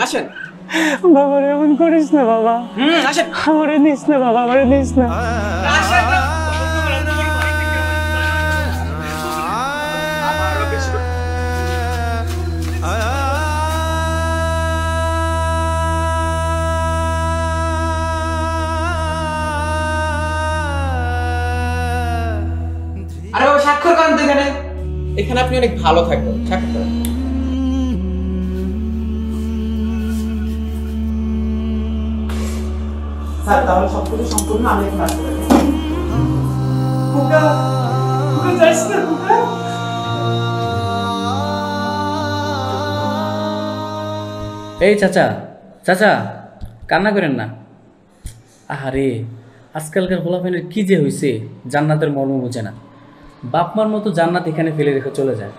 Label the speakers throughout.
Speaker 1: আসেন
Speaker 2: বাবা, এমন করিস না বাবা।
Speaker 1: আসেন,
Speaker 2: আমারে নিস না বাবা, আমারে নিস না।
Speaker 1: আসেন। আরে বাবা, স্বাক্ষর করেন তো এখানে। এখানে আপনি অনেক ভালো থাকবেন, স্বাক্ষর করেন। স্যার, তাহলে সবকিছু সম্পূর্ণ আমি এখন আসতে পারি। যাইস না খোকা।
Speaker 2: এই চাচা, চাচা কান্না করেন না। আরে আজকালকার পোলাপানের কি যে হয়েছে, জান্নাতের মর্ম বোঝে না। বাপ মার মতো জান্নাত এখানে ফেলে রেখে চলে যায়।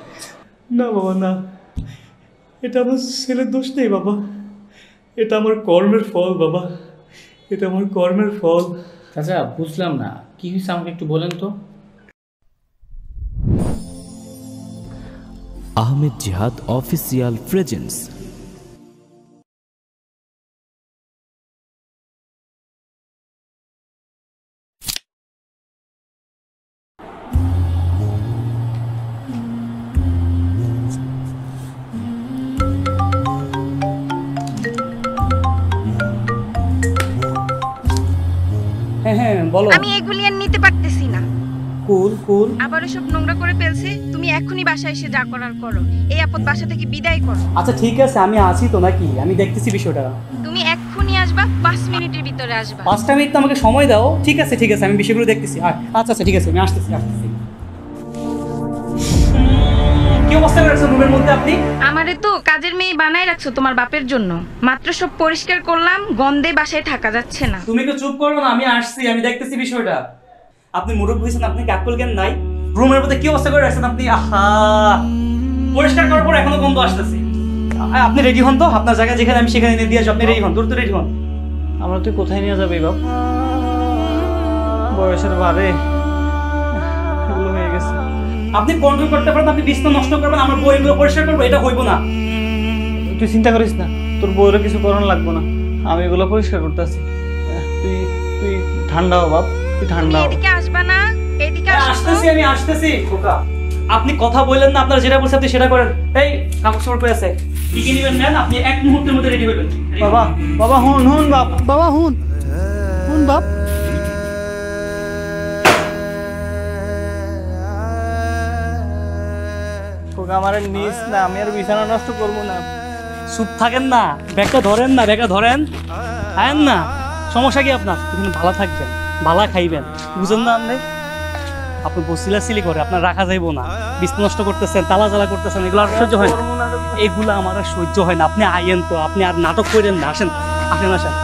Speaker 3: না বাবা না, এটা আমার ছেলের দোষ নেই বাবা, এটা আমার কর্মের ফল বাবা, এটা আমার কর্মের ফল।
Speaker 2: চাচা বুঝলাম না কি হয়েছে, আমাকে একটু বলেন তো।
Speaker 4: আহমেদ জিহাদ অফিসিয়াল প্রেজেন্স।
Speaker 2: হ্যাঁ হ্যাঁ বলো।
Speaker 5: আমি এগুলি আর নিতে পারতেছি না।
Speaker 2: কুল কুল।
Speaker 5: আবারও সব নোংরা করে ফেলছে। তুমি এখনই বাসায় এসে যা করার করো। এই আপদ বাসা থেকে বিদায় করো।
Speaker 2: আচ্ছা ঠিক আছে, আমি আসি তো নাকি, আমি দেখতেছি বিষয়টা।
Speaker 5: তুমি এক্ষুনি আসবা, 5 মিনিটের ভিতরে আসবা।
Speaker 2: 5টা মিনিট তো আমাকে সময় দাও। ঠিক আছে ঠিক আছে, আমি বিষয়গুলো দেখতেছি। আচ্ছা আচ্ছা ঠিক আছে, আমি আসতেছি আসতেছি। কি অবস্থা করেছেন রুমের মধ্যে আপনি?
Speaker 5: আমারে তো কাজের মেয়ে বানাই রাখছো তোমার বাপের জন্য। মাত্র সব পরিষ্কার করলাম, গন্ধে বাসায় থাকা যাচ্ছে না।
Speaker 2: তুমি তো চুপ করো না, আমি আসছি, আমি দেখতেছি বিষয়টা। আপনি মুরব্বী হয়েছেন, আপনি কি আকল জ্ঞান নাই? রুমের মধ্যে কি অবস্থা করে রাখছেন আপনি? আহা, পরিষ্কার করার পর এখনো গন্ধ আসতেছে। আপনি রেডি হন তো, আপনার জায়গা যেখানে আমি সেখানে নিয়ে দিয়ে আসবো। আপনি রেডি হন, দ্রুত রেডি হন।
Speaker 3: আমরা তুই কোথায় নিয়ে যাবে বাপ? বয়সের বারে এগুলো হয়ে গেছে।
Speaker 2: আপনি কন্ট্রোল করতে পারেন, আপনি বিছনা নষ্ট করবেন, আমার বইগুলো পরিষ্কার করবো, এটা হইব না।
Speaker 3: তুই চিন্তা করিস না, তোর বউয়েরও কিছু করানো লাগবে না, আমি এগুলো পরিষ্কার করতেছি। তুই তুই ঠান্ডা হ বাপ, তুই ঠান্ডা হ।
Speaker 5: এদিকে আসবা না, এদিকে আসো।
Speaker 2: আসতেছি, আমি আসতেছি। খোকা, আপনি কথা বললেন না, আপনার যেটা বলছে আপনি সেটা করেন। এই কাগজ পড়ে আছে, কি কি নেবেন নেন, আপনি 1 মুহূর্তের মধ্যে রেডি হবেন।
Speaker 3: বাবা বাবা হুন হুন বাপ, বাবা হুন হুন বাপ। খোকা আমার নিস না, আমি আর বিছানা নষ্ট করবো না।
Speaker 2: চুপ থাকেন না, ব্যাগটা ধরেন না, ব্যাগটা ধরেন। আয়েন না, সমস্যা কি আপনার? কিন্তু ভালো থাকবেন, ভালো খাইবেন, বুঝেন না? আপনি বসিলা সিলি করে আপনার রাখা যাইব না। বিছনা নষ্ট করতেছেন, তালা জ্বালা করতেছেন, এগুলো আর সহ্য হয় না। এগুলো আমার আর সহ্য হয় না। আপনি আইয়েন তো, আপনি আর নাটক করেন না। আসেন আসেন আসেন।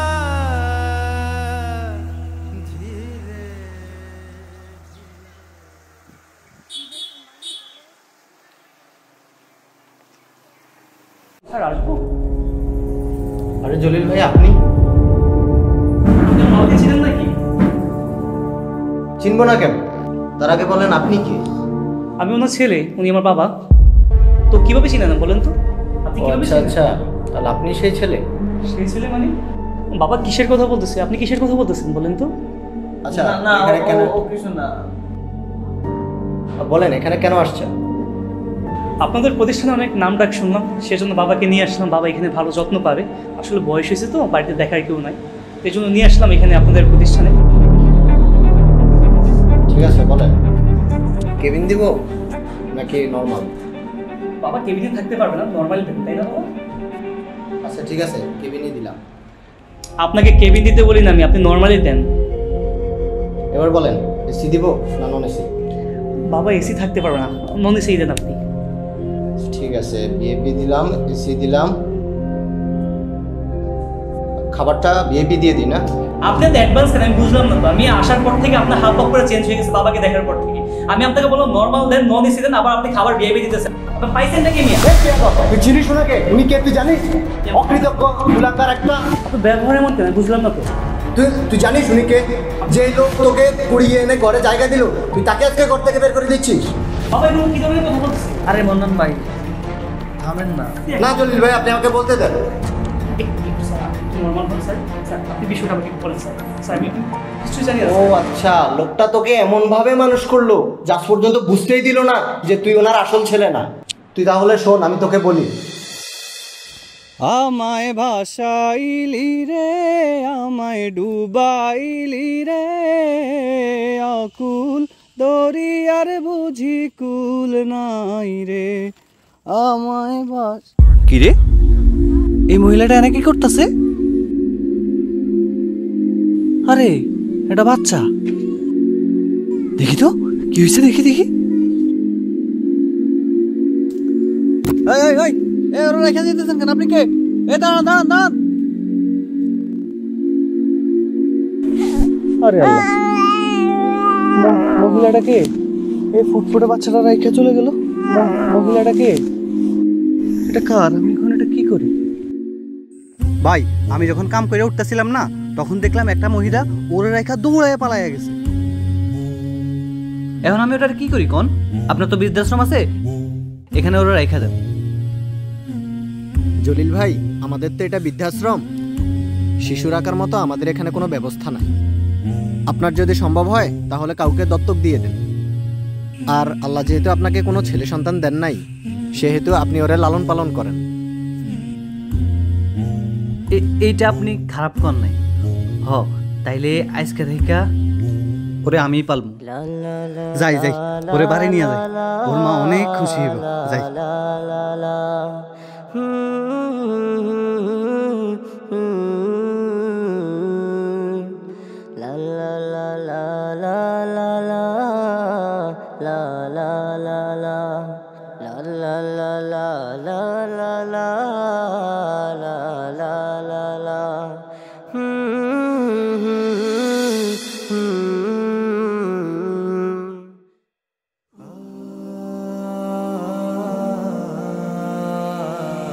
Speaker 2: স্যার আসবো?
Speaker 6: আরে জলিল ভাই, আপনি
Speaker 2: আমাকে চিনেন নাকি?
Speaker 6: চিনবো না কেন? তার আগে বলেন আপনি কি?
Speaker 2: আমি ওনার ছেলে, উনি আমার বাবা। তো কিভাবে চিনেন বলেন তো? আপনি কিভাবে
Speaker 6: আচ্ছা
Speaker 2: চিনেন?
Speaker 6: আচ্ছা, তাহলে আপনি সেই ছেলে?
Speaker 2: সেই ছেলে মানে? বাবা কিসের কথা বলতেছে? আপনি কিসের কথা বলতেছেন বলেন তো?
Speaker 6: আচ্ছা,
Speaker 3: না
Speaker 6: এখানে কেন
Speaker 3: কিছু না।
Speaker 6: বলেন, এখানে কেন আসছেন?
Speaker 2: আপনাদের প্রতিষ্ঠানে অনেক নাম ডাক শুনলাম, সেজন্য বাবাকে নিয়ে আসলাম। বাবা এখানে ভালো যত্ন পাবে। আসলে বয়স হয়েছে তো, বাড়িতে দেখার কেউ নাই, এই জন্য নিয়ে আসলাম এখানে আপনাদের প্রতিষ্ঠানে।
Speaker 6: ঠিক আছে, বলেন কেবিন দিব নাকি নর্মাল?
Speaker 2: বাবা কেবিনে থাকতে পারবে না, নর্মালি থাকবে, তাই না বাবা?
Speaker 6: আচ্ছা ঠিক আছে, কেবিনই দিলাম।
Speaker 2: আপনাকে কেবিন দিতে বলি না আমি, আপনি নর্মালি দেন।
Speaker 6: এবার বলেন, এসি দিব না নন এসি?
Speaker 2: বাবা এসি থাকতে পারবে না, নন এসি দেন আপনি।
Speaker 6: ঠিক আছে, ভিআইপি দিলাম, এসি দিলাম। খাবারটা ভিআইপি দিয়ে দিই না?
Speaker 2: আপনি তো অ্যাডভান্স দেন, আমি বুঝলাম না তো। আমি আসার পর থেকে আপনার হাত করে চেঞ্জ হয়ে গেছে বাবাকে দেখার পর থেকে। আমি আপনাকে বললাম নর্মাল দেন, নন এসি দেন, আবার আপনি খাবার ভিআইপি দিতেছেন। আপনার পাইছেনটা কি নিয়ে?
Speaker 6: তুই চিনিস ওনাকে? উনি কে তুই জানিস? অকৃতজ্ঞ কুলাঙ্গার একটা।
Speaker 2: আপনার ব্যবহার এমন কেন, বুঝলাম না তো।
Speaker 6: তুই জানিস উনি কে? যে লোক তোকে কুড়িয়ে এনে ঘরে জায়গা দিল, তুই তাকে আজকে ঘর থেকে বের করে দিচ্ছিস?
Speaker 2: বাবা এগুলো কি ধরনের কথা বলতেছে?
Speaker 3: আরে মন্নন ভাই থামেন না।
Speaker 6: না জলিল ভাই, আপনি আমাকে বলতে দেন।
Speaker 2: তোমার মন স্যার স্যার আপনি বিষয়টা আমাকে একটু বলেন স্যার স্যার আমি কিছু জানি না
Speaker 6: ও আচ্ছা, লোকটা তোকে এমন ভাবে মানুষ করলো যে আজ পর্যন্ত বুঝতেই দিল না যে তুই ওনার আসল ছেলে না। তুই তাহলে শোন, আমি তোকে বলি।
Speaker 7: আমায় ভাসাইলি রে, আমায় ডুবাইলি রে, আকুল দরিয়ার বুঝি কুল নাই রে, আমায় ভাস। কি রে, এই মহিলাটা এনে কি করতেছে? আরে এটা বাচ্চা, দেখি তো কি হয়েছে, দেখি দেখি। ওরা রেখে দিতেছেন কেন? আপনি কে? দাঁড়ান দাঁড়ান দাঁড়ান। আরে আল্লাহ, মহিলাটা কে? এই ফুটফুটে বাচ্চাটা রেখে চলে গেল। মহিলাটা কে? এটা কার? আমি এখন এটা কি করি? ভাই, আমি যখন কাম করে উঠতেছিলাম না, তখন দেখলাম একটা মহিলা ওরে রেখা দৌড়ায় পালাইয়া গেছে। এখন আমি ওটা কি করি কোন? আপনার তো বৃদ্ধাশ্রম আছে, এখানে ওরা রেখা দেন।
Speaker 6: জলিল ভাই, আমাদের তো এটা বৃদ্ধাশ্রম, শিশু রাখার মতো আমাদের এখানে কোনো ব্যবস্থা নাই। আপনার যদি সম্ভব হয় তাহলে কাউকে দত্তক দিয়ে দেন। আর আল্লাহ যেহেতু আপনাকে কোনো ছেলে সন্তান দেন নাই, সেহেতু আপনি ওরে লালন পালন করেন।
Speaker 7: এইটা আপনি খারাপ কর নাই। হ, তাইলে আজকে থেকে ওরে আমি পালবো। যাই যাই, ওরে বাড়ি নিয়ে যাই, ওর মা অনেক খুশি হইব। যাই।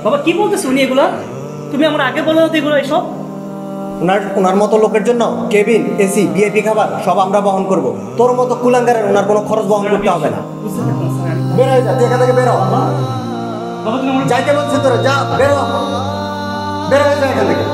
Speaker 2: বাবা কি বলতেছো উনি এগুলা? তুমি আমার আগে বলো না তো এগুলো এসব।
Speaker 6: ওনার মতো লোকের জন্য কেবিন, এসি, ভিআইপি খাবার সব আমরা বহন করব। তোর মতো কুলাঙ্গারের ওনার কোনো খরচ বহন করতে হবে না। বের হয়ে যা, তুই এখান থেকে বেরো।
Speaker 2: বাবা তুমি আমার
Speaker 6: যাইতে বলছি তোরা, যা বেরো, বের হয়ে যা এখান থেকে।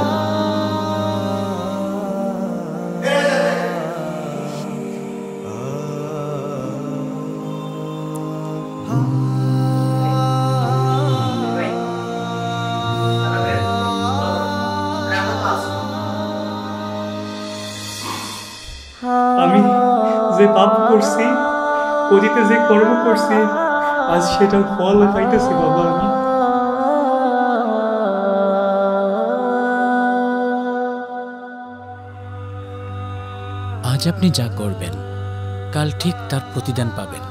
Speaker 3: আমি যে পাপ করছি, অতীতে যে কর্ম করছি, আজ সেটার ফল পাইতেছি বাবা। আমি
Speaker 4: আজ আপনি যা করবেন কাল ঠিক তার প্রতিদান পাবেন।